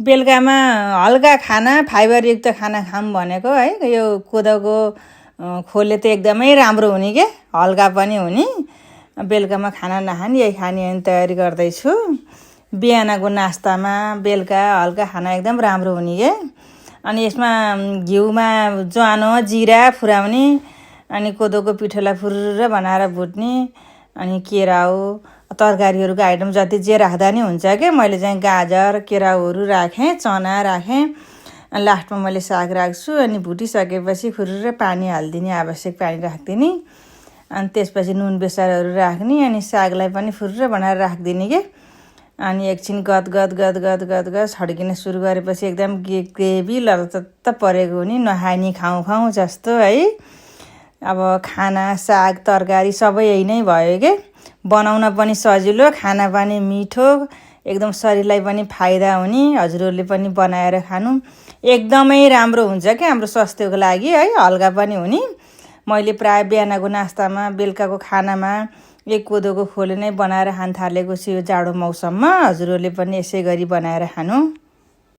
बेलुकामा हल्का खाना फाइबरयुक्त खाना खाऊँ भनेको है यो कोदोको खोले त एकदमै राम्रो हुने के हल्का पनि हुने बेलुकामा खाना नखाने यही खाने अनि तयारी गर्दैछु बिहानको नास्तामा बेलुका हल्का खाना एकदम राम्रो हुने के अनि यसमा घिउमा ज्वानो जिरा फुराउने अनि कोदोको पिठोलाई फुर्र बनाएर भुट्ने अनि केराउ तरकारीहरूको आइटम जति जे राख्दा नि हुन्छ के मैले चाहिँ गाजर केराउहरू राखेँ चना राखेँ अनि लास्टमा मैले साग राख्छु अनि भुटिसकेपछि फुर्र पानी हालिदिने आवश्यक पानी राखिदिने अनि त्यसपछि नुन बेसारहरू राख्ने अनि सागलाई पनि फुर्र बनाएर राखिदिने के अनि एकछिन गद गद गद गद गद गद छड्किन सुरु गरेपछि एकदम ग्रेभी लतत्त परेको हुने नखाने खाउँ खाउँ जस्तो है अब खाना साग तरकारी सबै यही नै भयो के बनाउन पनि सजिलो खाना पनि मिठो एकदम शरीरलाई पनि फाइदा हुने हजुरहरूले पनि बनाएर खानु एकदमै राम्रो हुन्छ क्या हाम्रो स्वास्थ्यको लागि है हल्का पनि हुने मैले प्राय बिहानको नास्तामा बेलुकाको खानामा एक कोदोको खोले नै बनाएर खान थालेको छु यो जाडो मौसममा हजुरहरूले पनि यसै गरी बनाएर खानु